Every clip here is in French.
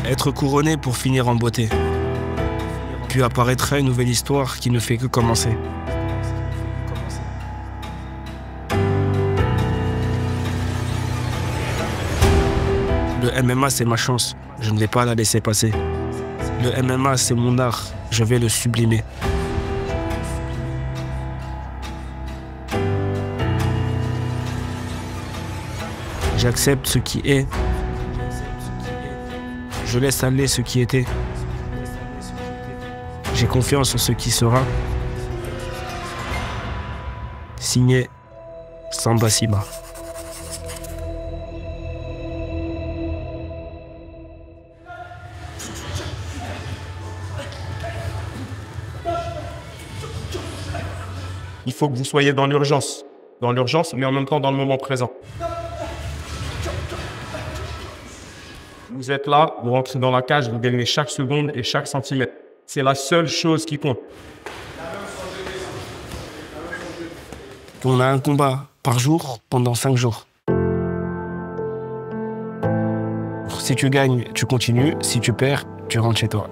Être couronné pour finir en beauté. Puis apparaîtra une nouvelle histoire qui ne fait que commencer. Le MMA, c'est ma chance. Je ne vais pas la laisser passer. Le MMA, c'est mon art. Je vais le sublimer. J'accepte ce qui est. Je laisse aller ce qui était. J'ai confiance en ce qui sera. Signé Samba Sima. Il faut que vous soyez dans l'urgence. Dans l'urgence, mais en même temps dans le moment présent. Vous êtes là, vous rentrez dans la cage, vous gagnez chaque seconde et chaque centimètre. C'est la seule chose qui compte. On a un combat par jour pendant 5 jours. Si tu gagnes, tu continues. Si tu perds, tu rentres chez toi.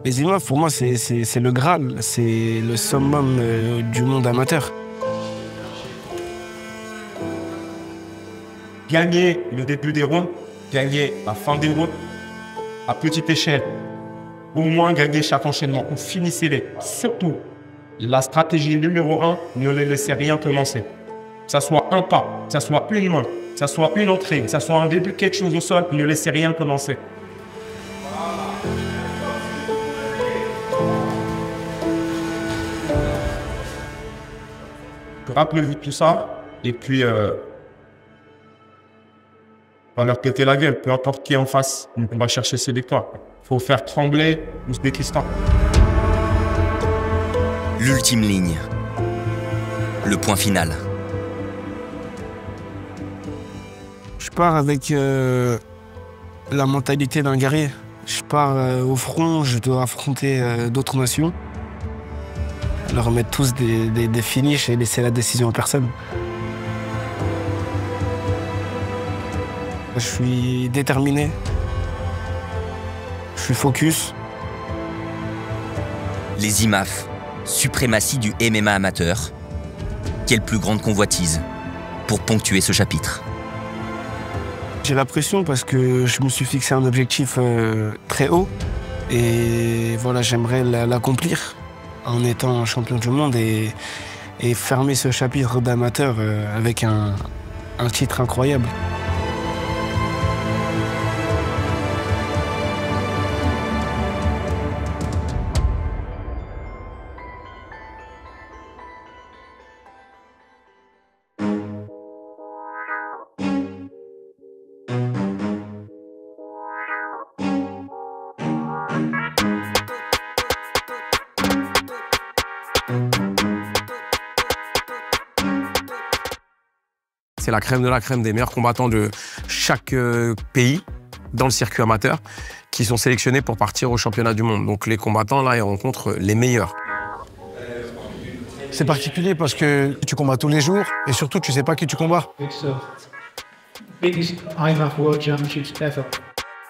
Les IMAF, pour moi, c'est le Graal. C'est le summum du monde amateur. Gagner le début des rounds, gagner la fin des rounds, à petite échelle. Au moins gagner chaque enchaînement. Ou finissez-les. Surtout, la stratégie numéro 1, ne les laissez rien commencer. Que ça soit un pas, que ça soit une main, que ça soit une entrée, que ça soit un début de quelque chose au sol, ne laissez rien commencer. Rappelez-vous tout ça, et puis on va leur péter la gueule, peu importe qui est en face. On va chercher ses victoires. Il faut faire trembler l'Ouzbékistan. L'ultime ligne. Le point final. Je pars avec la mentalité d'un guerrier. Je pars au front, je dois affronter d'autres nations. Leur mettre tous des finishes et laisser la décision à personne. Je suis déterminé. Je suis focus. Les IMAF, suprématie du MMA amateur. Quelle plus grande convoitise pour ponctuer ce chapitre. J'ai la pression parce que je me suis fixé un objectif très haut. Et voilà, j'aimerais l'accomplir en étant champion du monde et fermer ce chapitre d'amateur avec un titre incroyable. C'est la crème de la crème des meilleurs combattants de chaque pays dans le circuit amateur qui sont sélectionnés pour partir au championnat du monde. Donc les combattants, là, ils rencontrent les meilleurs. C'est particulier parce que tu combats tous les jours et surtout, tu sais pas qui tu combats.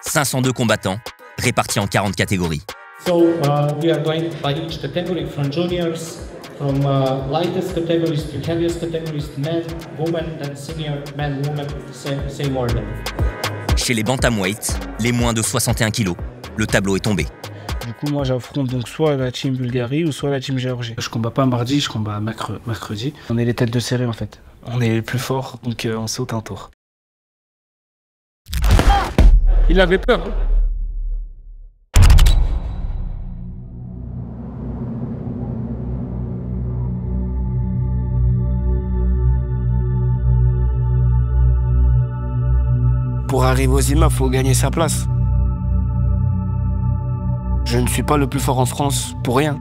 502 combattants répartis en 40 catégories. So we are going by each category from juniors, from lightest categories to heaviest categories, men, women, and senior men, women, same order. Chez les bantamweights, les moins de 61 kilos, le tableau est tombé. Du coup, moi, j'affronte donc soit la team Bulgarie ou soit la team Géorgie. Je combats pas mardi, je combats mercredi. On est les têtes de série, en fait. On est les plus forts, donc on saute un tour. Il avait peur. Pour arriver aux IMAF, il faut gagner sa place. Je ne suis pas le plus fort en France pour rien.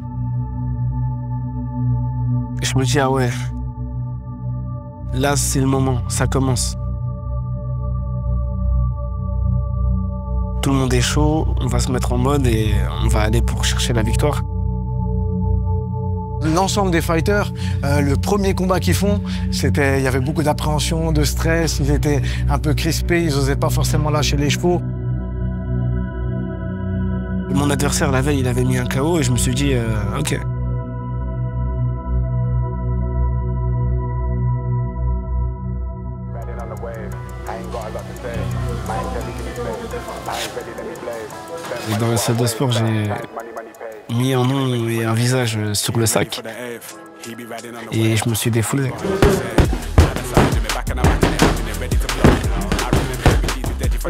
Et je me dis, ah ouais, là c'est le moment, ça commence. Tout le monde est chaud, on va se mettre en mode et on va aller pour chercher la victoire. L'ensemble des fighters, le premier combat qu'ils font, il y avait beaucoup d'appréhension, de stress, ils étaient un peu crispés, ils n'osaient pas forcément lâcher les chevaux. Mon adversaire, la veille, il avait mis un KO et je me suis dit, ok. Et dans la salle de sport, j'ai mis un nom et un visage sur le sac et je me suis défoulé.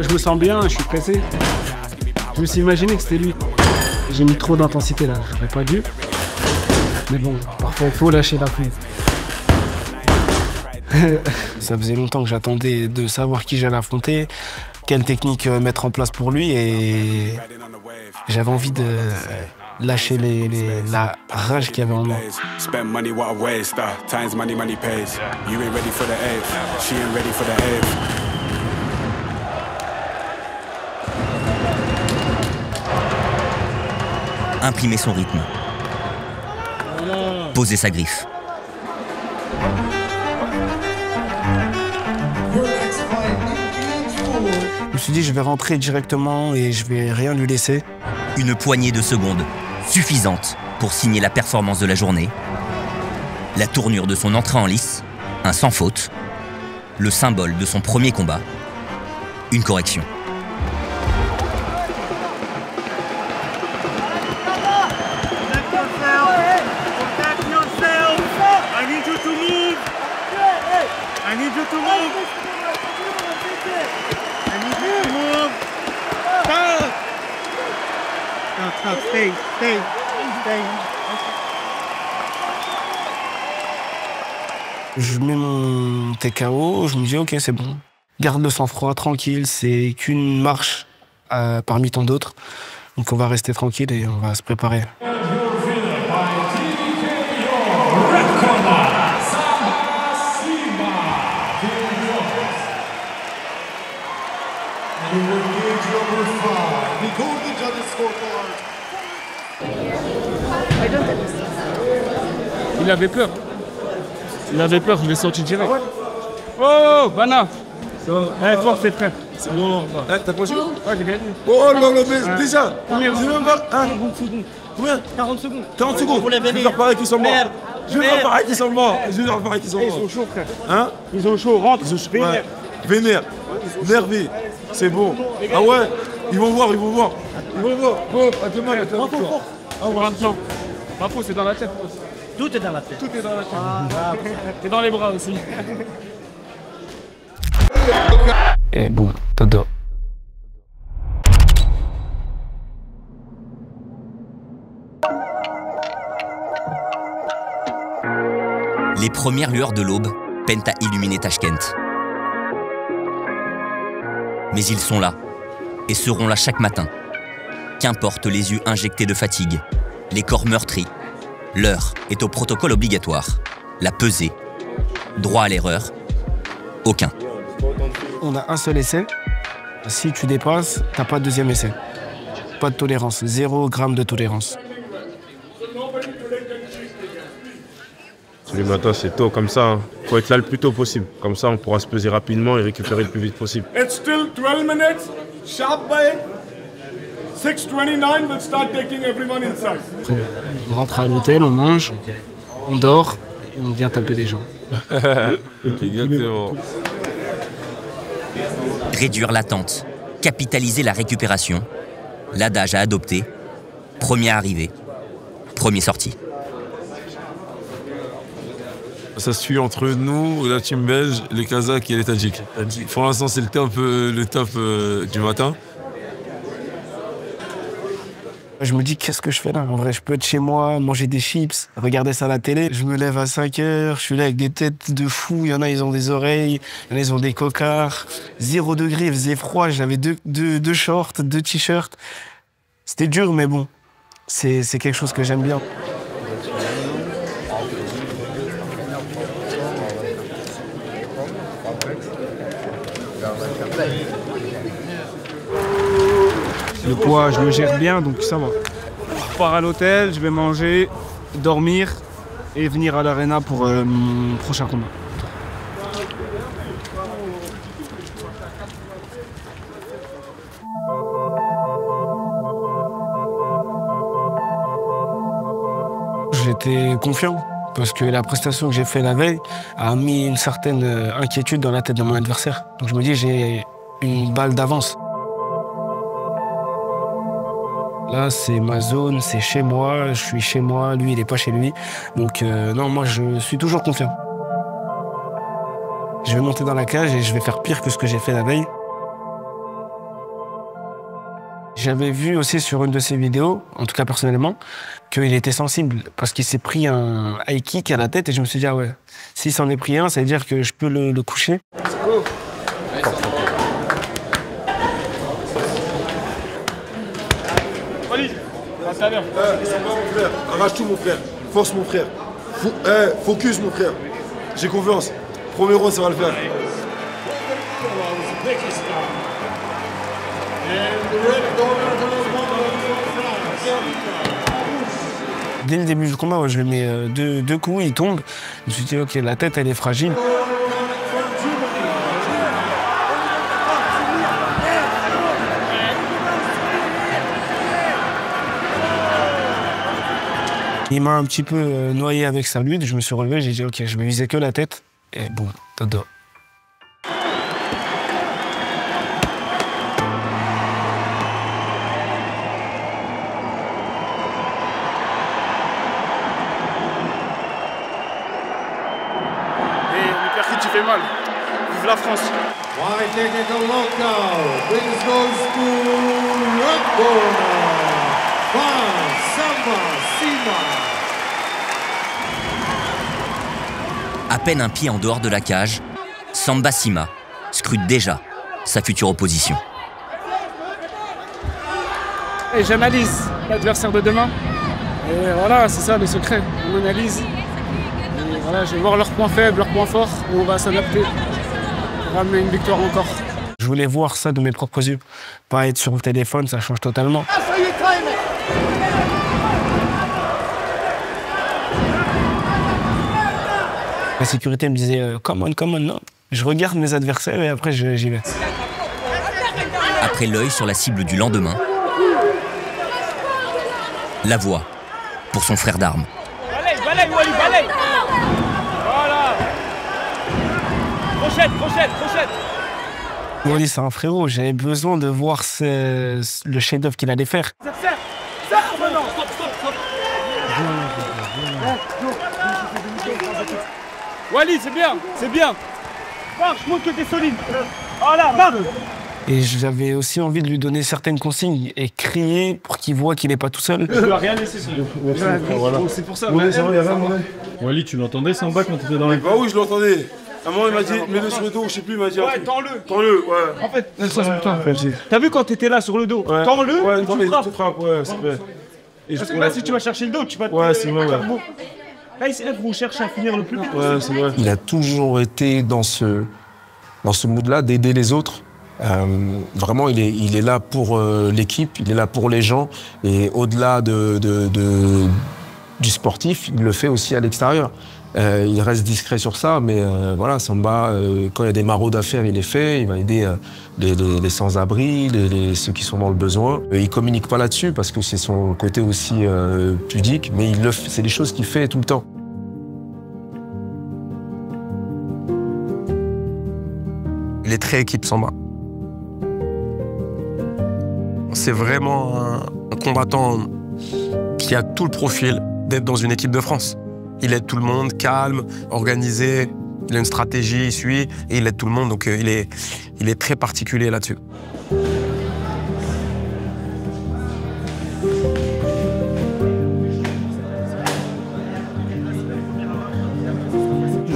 Je me sens bien, je suis pressé. Je me suis imaginé que c'était lui. J'ai mis trop d'intensité là, j'aurais pas dû. Mais bon, parfois il faut lâcher la prise. Ça faisait longtemps que j'attendais de savoir qui j'allais affronter, quelle technique mettre en place pour lui et j'avais envie de lâcher la rage qu'il y avait en moi. Imprimer son rythme. Poser sa griffe. Je me suis dit, je vais rentrer directement et je vais rien lui laisser. Une poignée de secondes, suffisante pour signer la performance de la journée. La tournure de son entrée en lice, un sans faute. Le symbole de son premier combat, une correction. Je mets mon TKO, je me dis ok c'est bon. Garde le sang-froid, tranquille, c'est qu'une marche parmi tant d'autres. Donc on va rester tranquille et on va se préparer. Il avait peur. Il avait peur, je l'ai sorti direct. Oh, Bana. Eh, force, c'est prêt. C'est bon. T'as pas joué? Ouais, j'ai gagné. Oh non, mais déjà. Combien? Combien? 40 secondes. 40 secondes. Je vais faire pareil qu'ils sont morts. Je vais faire pareil qu'ils sont morts. Je vais faire pareil qu'ils sont morts. Ils sont chauds, frère. Hein? Ils sont chauds, rentre. Ouais. Vénère. Nervé. C'est bon. Ah ouais? Ils vont voir, ils vont voir. Ils vont voir. Bon, à demain, à demain. Ah, voilà un plan. Ma peau, c'est dans la tête. Tout est dans la tête. Tout est dans la tête. Et dans les bras aussi. Et bon, todo. Les premières lueurs de l'aube peinent à illuminer Tashkent. Mais ils sont là, et seront là chaque matin. Qu'importe les yeux injectés de fatigue, les corps meurtris, l'heure est au protocole obligatoire. La pesée, droit à l'erreur, aucun. On a un seul essai. Si tu dépasses, t'as pas de deuxième essai. Pas de tolérance, 0 gramme de tolérance. Tous les matins, c'est tôt comme ça. Il faut être là le plus tôt possible. Comme ça, on pourra se peser rapidement et récupérer le plus vite possible. It's still 12 minutes. Sharp by 6:29, we'll start taking everyone inside. Après, on rentre à l'hôtel, on mange, on dort et on vient taper les gens. Exactement. Réduire l'attente, capitaliser la récupération. L'adage à adopter. Premier arrivé, premier sorti. Ça se suit entre nous, la team belge, les Kazakhs et les Tadjiks. Pour l'instant, c'est le top du matin. Je me dis, qu'est-ce que je fais là? En vrai, je peux être chez moi, manger des chips, regarder ça à la télé. Je me lève à 5 heures, je suis là avec des têtes de fous. Il y en a, ils ont des oreilles, il y en a, ils ont des cocards. 0 degré, il faisait froid, j'avais deux shorts, 2 t-shirts. C'était dur, mais bon, c'est quelque chose que j'aime bien. Le poids, je le gère bien, donc ça va. Je pars à l'hôtel, je vais manger, dormir, et venir à l'arena pour mon prochain combat. J'étais confiant parce que la prestation que j'ai faite la veille a mis une certaine inquiétude dans la tête de mon adversaire. Donc je me dis j'ai une balle d'avance. Là, c'est ma zone, c'est chez moi, je suis chez moi, lui, il n'est pas chez lui. Donc non, moi, je suis toujours confiant. Je vais monter dans la cage et je vais faire pire que ce que j'ai fait la veille. J'avais vu aussi sur une de ses vidéos, en tout cas personnellement, qu'il était sensible parce qu'il s'est pris un high kick à la tête et je me suis dit, ah ouais, s'il s'en est pris un, ça veut dire que je peux le coucher. Arrache tout mon frère, force mon frère, focus mon frère, j'ai confiance, premier round ça va le faire. Dès le début du combat, je lui mets deux coups, il tombe. Je me suis dit, ok, la tête elle est fragile. Il m'a un petit peu noyé avec sa lutte, je me suis relevé, j'ai dit ok, je vais viser que la tête, et boum, dodo. Et l'hyperkit, tu fais mal. Vive la France. Why technical knockout? This goes to Red Corner. Samba Sima. À peine un pied en dehors de la cage, Samba Sima scrute déjà sa future opposition. Et j'analyse l'adversaire de demain. Et voilà, c'est ça le secret. On analyse. Et voilà, je vais voir leurs points faibles, leurs points forts, et on va s'adapter pour ramener une victoire encore. Je voulais voir ça de mes propres yeux. Pas être sur le téléphone, ça change totalement. La sécurité me disait come on, non. Je regarde mes adversaires et après j'y vais. Après l'œil sur la cible du lendemain, la voix pour son frère d'armes. Balaye, balaye. Voilà. Crochette. Wally, c'est un frérot. J'avais besoin de voir le chef-d'œuvre qu'il allait faire. Wally, c'est bien. Marche, montre que t'es solide. Voilà, barre. Et j'avais aussi envie de lui donner certaines consignes et crier pour qu'il voit qu'il n'est pas tout seul. Tu dois rien laisser. Voilà. C'est pour ça. Ouais, ça va, il y a rien, ouais. Wally, tu l'entendais Samba quand tu étais dans les... Bah oui, je l'entendais. À un moment, il m'a dit, mets-le sur le dos, je sais plus, il m'a dit. Ouais, tends-le. Tends-le, ouais. En fait, t'as vu quand t'étais là sur le dos? Ouais. Tends-le, ouais, tu frappes. ouais, c'est vrai. Et parce que là, si tu vas chercher le dos, tu vas te... Ouais, c'est vrai, ouais. Là, vous cherchez à finir le plus vite. Ouais, c'est vrai. Il a toujours été dans ce mood-là d'aider les autres. Vraiment, il est là pour l'équipe, il est là pour les gens. Et au-delà du sportif, il le fait aussi à l'extérieur. Il reste discret sur ça, mais voilà, Samba, quand il y a des maraudes à faire, il les fait. Il va aider les sans-abri, ceux qui sont dans le besoin. Il communique pas là-dessus parce que c'est son côté aussi pudique, mais c'est des choses qu'il fait tout le temps. Il est très équipe Samba. C'est vraiment un combattant qui a tout le profil d'être dans une équipe de France. Il aide tout le monde, calme, organisé, il a une stratégie, il suit et il aide tout le monde, donc il est très particulier là-dessus.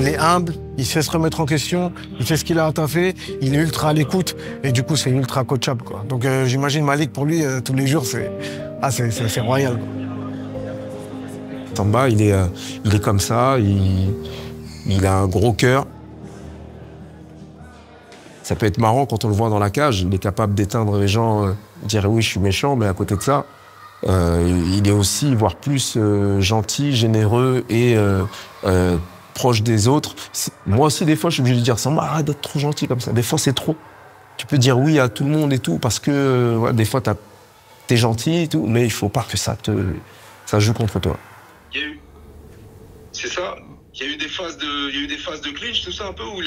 Il est humble, il sait se remettre en question, il sait ce qu'il a à taffer, il est ultra à l'écoute et du coup c'est ultra coachable, quoi. Donc j'imagine Malik pour lui tous les jours c'est royal, quoi. Samba, il est comme ça, il a un gros cœur. Ça peut être marrant quand on le voit dans la cage, il est capable d'éteindre les gens, dire oui je suis méchant, mais à côté de ça, il est aussi, voire plus, gentil, généreux et proche des autres. Moi aussi, des fois, je suis obligé de dire Samba, arrête d'être trop gentil comme ça. Des fois, c'est trop. Tu peux dire oui à tout le monde et tout, parce que ouais, des fois, t'es gentil et tout, mais il faut pas que ça joue contre toi. Il y a eu, c'est ça. Il y a eu des phases de clinch, tout ça un peu où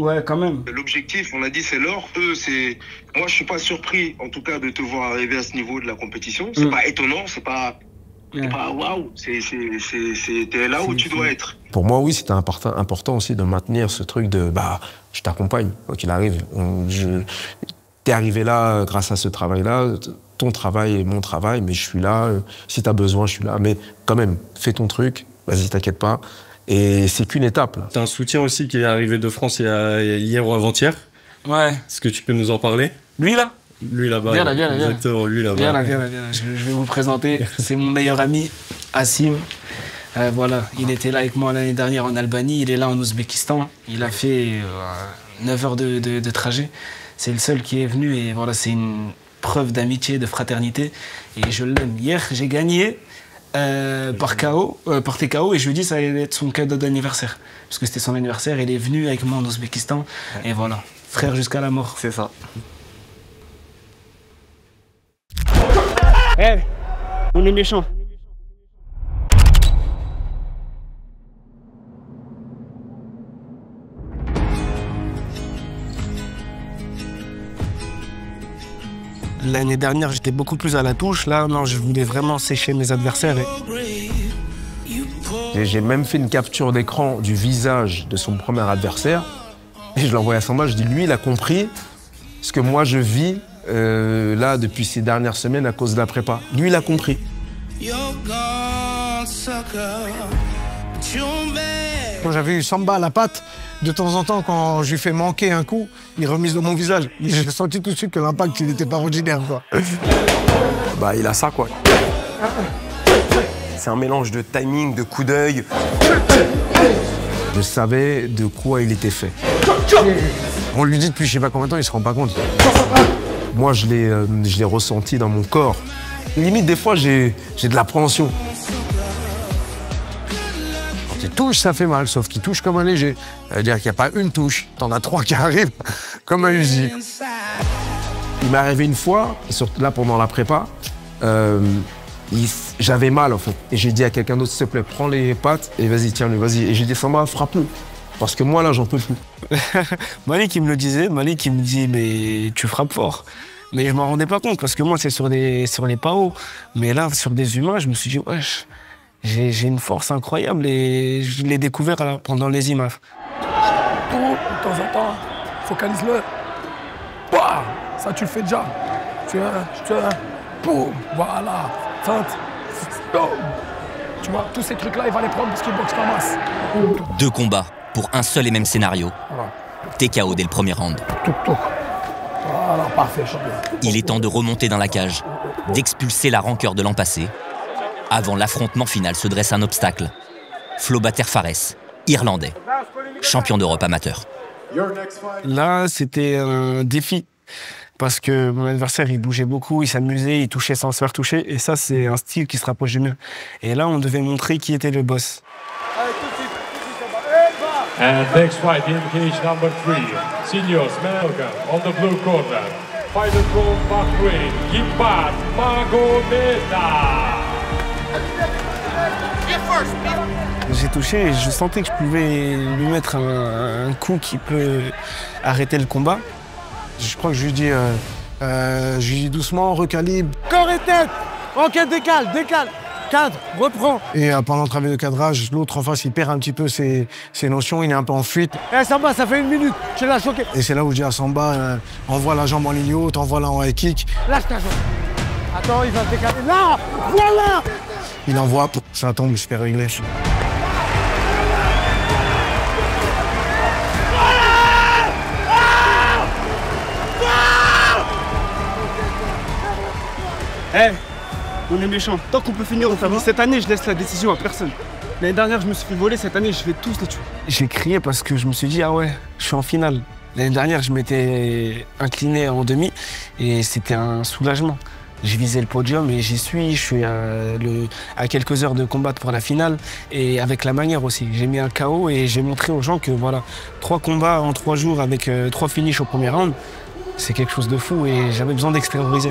Ouais, quand même. L'objectif, on l'a dit, c'est l'or. Eux, c'est. Moi, je suis pas surpris, en tout cas, de te voir arriver à ce niveau de la compétition. C'est pas étonnant, c'est pas waouh. T'es là où tu dois être. Pour moi, oui, c'était important aussi de maintenir ce truc de je t'accompagne, quoi qu'il arrive. T'es arrivé là grâce à ce travail-là. Ton travail est mon travail, mais je suis là. Si t'as besoin, je suis là. Mais quand même, fais ton truc. Vas-y, t'inquiète pas. Et c'est qu'une étape. T'as un soutien aussi qui est arrivé de France hier ou avant-hier. Ouais. Est-ce que tu peux nous en parler? Lui, là? Lui, là-bas. Viens là. Exactement, lui, là-bas. Viens là. Je vais vous présenter. C'est mon meilleur ami, Assim. Voilà, il était là avec moi l'année dernière en Albanie. Il est là en Ouzbékistan. Il a fait 9 heures de trajet. C'est le seul qui est venu. Et voilà, c'est une preuve d'amitié, de fraternité. Et je l'aime. Hier, j'ai gagné. Par TKO, et je lui ai dit ça allait être son cadeau d'anniversaire parce que c'était son anniversaire. Il est venu avec moi en Ouzbékistan et voilà, frère jusqu'à la mort. C'est ça. On est méchants. L'année dernière, j'étais beaucoup plus à la touche. Là, non, je voulais vraiment sécher mes adversaires. J'ai même fait une capture d'écran du visage de son premier adversaire. Et je l'ai envoyé à Samba. Je dis, lui, il a compris ce que moi, je vis là depuis ces dernières semaines à cause de la prépa. Lui, il a compris. Quand j'avais eu Samba à la patte, de temps en temps, quand je lui fais manquer un coup, il remise dans mon visage. J'ai senti tout de suite que l'impact, il n'était pas ordinaire, quoi. Il a ça, quoi. C'est un mélange de timing, de coup d'œil. Je savais de quoi il était fait. On lui dit depuis je sais pas combien de temps, il se rend pas compte. Moi, je l'ai ressenti dans mon corps. Limite, des fois, j'ai de l'appréhension. Quand il touche, ça fait mal, sauf qu'il touche comme un léger. C'est-à-dire qu'il n'y a pas une touche, t'en as 3 qui arrivent comme un Uzi. Il m'est arrivé une fois, surtout là pendant la prépa, j'avais mal en fait. Et j'ai dit à quelqu'un d'autre, s'il te plaît, prends les pattes et vas-y, tiens-le, vas-y. Et j'ai dit, Samba, frappe-le. Parce que moi, là, j'en peux plus. Malik, il me le disait. Malik, il me dit, mais tu frappes fort. Mais je m'en rendais pas compte parce que moi, c'est sur les PAO. Mais là, sur des humains, je me suis dit, wesh, j'ai une force incroyable et je l'ai découvert pendant les IMAF. De temps en temps, focalise-le. Ça, tu le fais déjà. Tiens, boum, voilà, feinte, boum. Tu vois, tous ces trucs-là, il va les prendre parce qu'il boxe en masse. 2 combats pour un seul et même scénario. Voilà. TKO dès le premier round. Voilà, parfait, champion. Il est temps de remonter dans la cage, d'expulser la rancœur de l'an passé. Avant l'affrontement final se dresse un obstacle. Flobater Fares, Irlandais, champion d'Europe amateur. Là, c'était un défi. Parce que mon adversaire, il bougeait beaucoup, il s'amusait, il touchait sans se faire toucher. Et ça, c'est un style qui se rapproche du mien. Et là, on devait montrer qui était le boss. And next fight, in cage number 3, Senior Smelka on the blue corner. Fighter from Bahrain, Gimbat Magomeda. J'ai touché et je sentais que je pouvais lui mettre un coup qui peut arrêter le combat. Je crois que je lui dis doucement, recalibre. Corps et tête. Ok, décale. Cadre, reprends. Et pendant le travail de cadrage, l'autre en face, il perd un petit peu ses notions, il est un peu en fuite. Samba, ça fait 1 minute, tu l'as choqué. Et c'est là où je dis à Samba, envoie la jambe en ligne haute, envoie-la en high kick. Lâche ta jambe. Attends, il va se décaler. Là, voilà. Il envoie, ça tombe, super réglé. On est méchants. Tant qu'on peut finir, on fait. Cette année, je laisse la décision à personne. L'année dernière, je me suis fait voler. Cette année, je vais tous les tuer. J'ai crié parce que je me suis dit, ah ouais, je suis en finale. L'année dernière, je m'étais incliné en demi et c'était un soulagement. Je visais le podium et j'y suis. Je suis à quelques heures de combattre pour la finale et avec la manière aussi. J'ai mis un KO et j'ai montré aux gens que voilà, 3 combats en 3 jours avec 3 finishes au premier round, c'est quelque chose de fou et j'avais besoin d'extérioriser.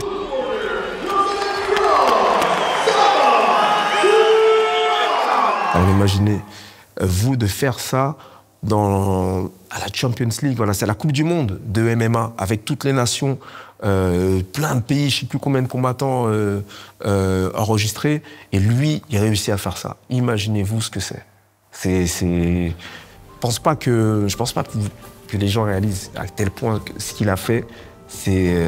Alors imaginez, vous, de faire ça à la Champions League, voilà, c'est la Coupe du Monde de MMA, avec toutes les nations, plein de pays, je ne sais plus combien de combattants enregistrés, et lui, il réussit à faire ça. Imaginez-vous ce que c'est. Je pense pas que les gens réalisent à tel point que ce qu'il a fait, c'est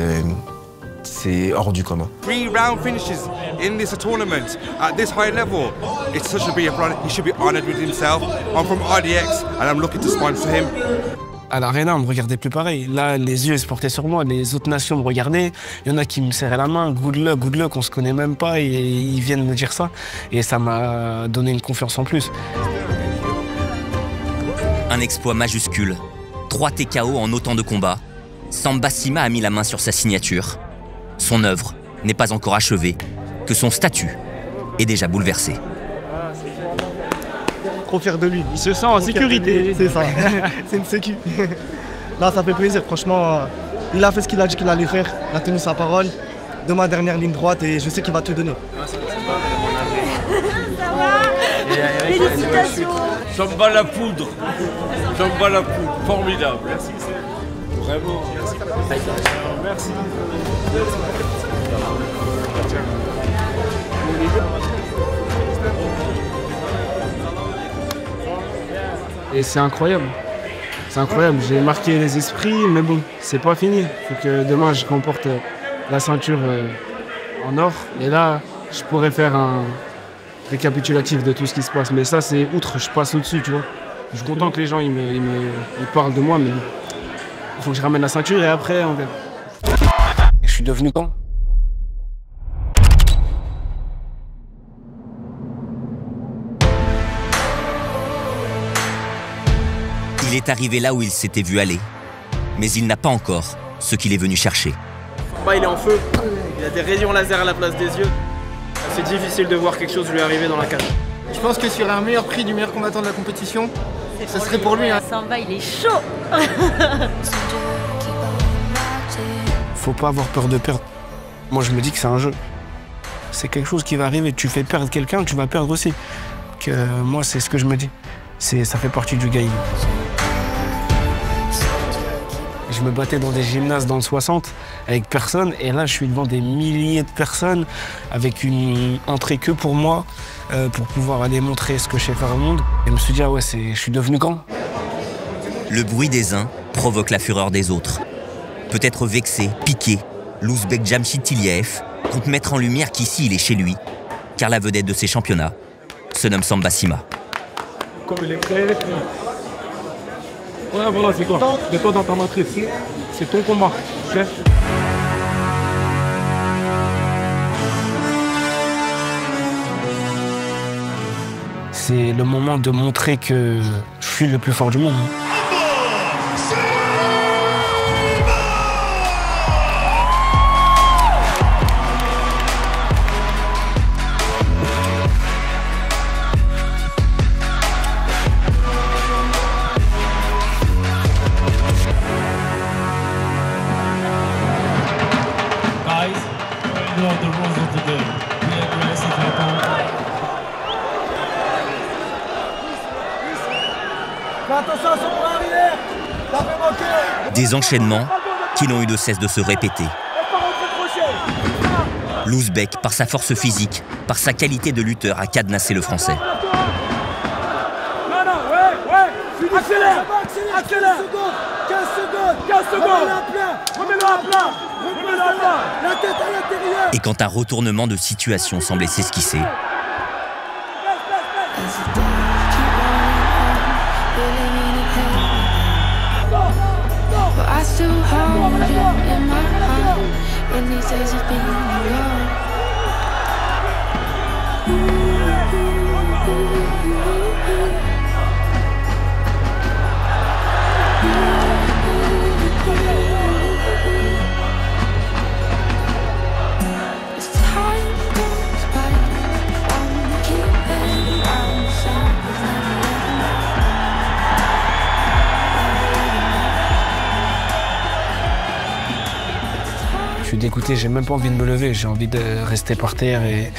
hors du commun. 3 round finishes in this tournament at this high level. It's such a big honor. He should be honored with himself. I'm from RDX and I'm looking to sponsor him. À l'Arena, on me regardait plus pareil. Là, les yeux se portaient sur moi, les autres nations me regardaient. Il y en a qui me serraient la main, good luck, on se connaît même pas et ils viennent me dire ça. Et ça m'a donné une confiance en plus. Un exploit majuscule. 3 TKO en autant de combats. Samba Sima a mis la main sur sa signature. Son œuvre n'est pas encore achevée, que son statut est déjà bouleversé. Trop fier de lui. Il se sent en sécurité. C'est ça. C'est une sécu. Là, ça fait plaisir. Franchement, il a fait ce qu'il a dit qu'il allait faire. Il a tenu sa parole de ma dernière ligne droite et je sais qu'il va tout donner. Félicitations. Samba la poudre. Samba la poudre. Formidable. Merci. Vraiment. Merci. Et c'est incroyable. C'est incroyable. J'ai marqué les esprits, mais bon, c'est pas fini. Il faut que demain je remporte la ceinture en or. Et là, je pourrais faire un récapitulatif de tout ce qui se passe. Mais ça, c'est outre, je passe au-dessus, tu vois. Je suis content que les gens ils parlent de moi, mais il faut que je ramène la ceinture et après, on verra. Je suis devenu quand? Il est arrivé là où il s'était vu aller, mais il n'a pas encore ce qu'il est venu chercher. Il est en feu, il a des rayons laser à la place des yeux. C'est difficile de voir quelque chose lui arriver dans la cage. Je pense que sur un meilleur prix du meilleur combattant de la compétition, ce serait pour lui. Hein. Samba, il est chaud. Faut pas avoir peur de perdre. Moi, je me dis que c'est un jeu. C'est quelque chose qui va arriver. Tu fais perdre quelqu'un, tu vas perdre aussi. Moi, c'est ce que je me dis. Ça fait partie du game. Je me battais dans des gymnases dans le 60 avec personne. Et là, je suis devant des milliers de personnes avec une entrée que pour moi, pour pouvoir aller montrer ce que je sais faire au monde. Et je me suis dit, ah ouais, je suis devenu grand. Le bruit des uns provoque la fureur des autres. Peut-être vexé, piqué, l'Ouzbek Jamshid Tiliev compte mettre en lumière qu'ici il est chez lui, car la vedette de ces championnats se nomme Samba Sima. Comme il est prêt. Ouais, voilà, c'est quoi? De toi dans ta matrice. C'est ton combat. Okay? C'est le moment de montrer que je suis le plus fort du monde. Des enchaînements qui n'ont eu de cesse de se répéter. L'Ouzbek, par sa force physique, par sa qualité de lutteur, a cadenassé le Français. Accélère, 15 secondes, remets-le à plat, la tête à l'intérieur. Et quand un retournement de situation semblait s'esquisser, dégoûté, j'ai même pas envie de me lever, j'ai envie de rester par terre et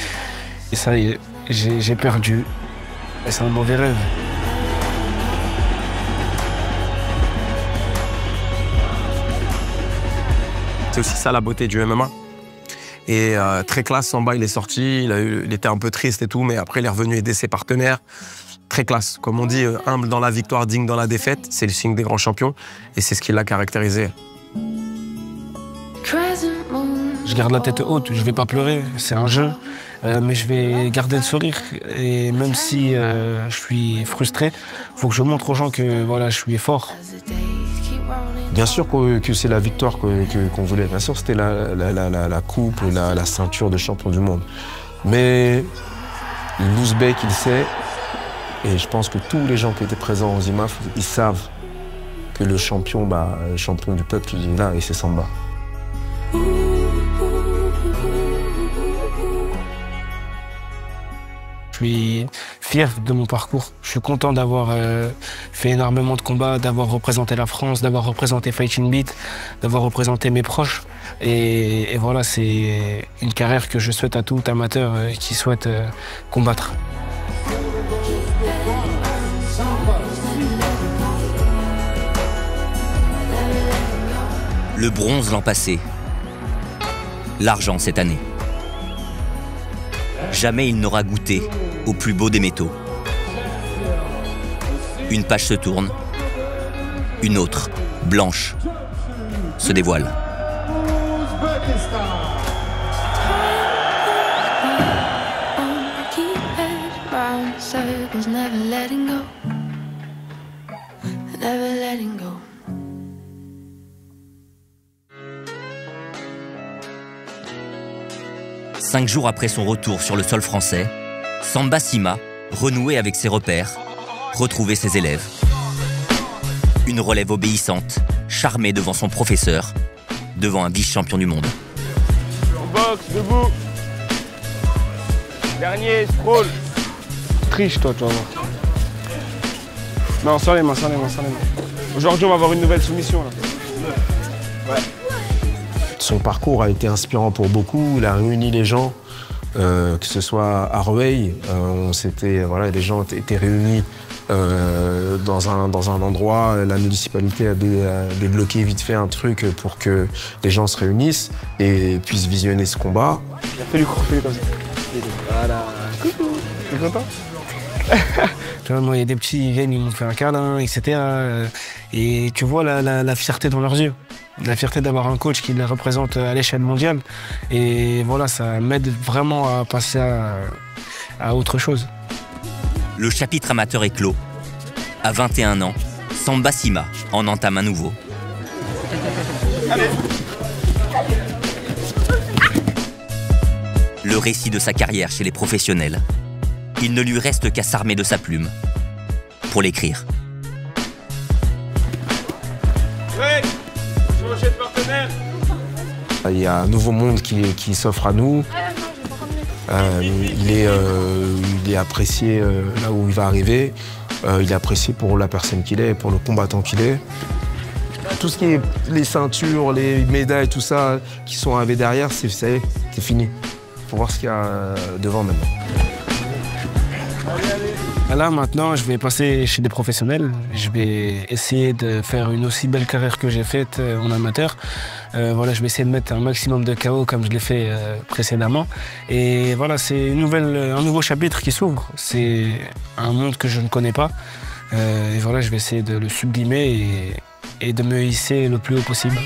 ça y est, j'ai perdu. Et c'est un mauvais rêve. C'est aussi ça la beauté du MMA. Et très classe, Samba, il est sorti, il était un peu triste et tout, mais après il est revenu aider ses partenaires. Très classe. Comme on dit, humble dans la victoire, digne dans la défaite, c'est le signe des grands champions et c'est ce qui l'a caractérisé. Je garde la tête haute, je vais pas pleurer, c'est un jeu, mais je vais garder le sourire. Et même si je suis frustré, il faut que je montre aux gens que voilà, je suis fort. Bien sûr que c'est la victoire qu'on voulait. Bien sûr, c'était la coupe, la ceinture de champion du monde. Mais l'Ouzbek, il sait, et je pense que tous les gens qui étaient présents aux IMAF, ils savent que le champion du peuple, il est là et c'est Samba. Je suis fier de mon parcours. Je suis content d'avoir fait énormément de combats, d'avoir représenté la France, d'avoir représenté Fighting Beat, d'avoir représenté mes proches. Et voilà, c'est une carrière que je souhaite à tout amateur qui souhaite combattre. Le bronze l'an passé. L'argent cette année. Jamais il n'aura goûté au plus beau des métaux. Une page se tourne, une autre, blanche, se dévoile. Cinq jours après son retour sur le sol français, Samba Sima renouait avec ses repères, retrouvait ses élèves. Une relève obéissante, charmée devant son professeur, devant un vice-champion du monde. Box, debout. Dernier, scroll. Triche toi, tu vas voir. Non, sans les mains, sans les mains, sans les mains. Aujourd'hui, on va avoir une nouvelle soumission là. Ouais. Son parcours a été inspirant pour beaucoup, il a réuni les gens, que ce soit à Rueil, voilà, les gens étaient réunis dans un endroit, la municipalité a débloqué vite fait un truc pour que les gens se réunissent et puissent visionner ce combat. Il a fait du crochet comme ça. Voilà. Coucou, t'es content? Tu vois, moi, il y a des petits, ils viennent, ils m'ont fait un câlin, etc. Et tu vois la fierté dans leurs yeux. La fierté d'avoir un coach qui les représente à l'échelle mondiale. Et voilà, ça m'aide vraiment à passer à autre chose. Le chapitre amateur est clos. À 21 ans, Samba Sima en entame un nouveau. Allez. Le récit de sa carrière chez les professionnels. Il ne lui reste qu'à s'armer de sa plume pour l'écrire. Ouais. Changer de partenaire. Il y a un nouveau monde qui s'offre à nous. Il est apprécié là où il va arriver. Il est apprécié pour la personne qu'il est, pour le combattant qu'il est. Tout ce qui est les ceintures, les médailles, tout ça qui sont arrivés derrière, c'est fini. Il faut voir ce qu'il y a devant maintenant. Là, maintenant, je vais passer chez des professionnels. Je vais essayer de faire une aussi belle carrière que j'ai faite en amateur. Voilà, je vais essayer de mettre un maximum de KO comme je l'ai fait précédemment. Et voilà, c'est un nouveau chapitre qui s'ouvre. C'est un monde que je ne connais pas. Et voilà, je vais essayer de le sublimer et de me hisser le plus haut possible.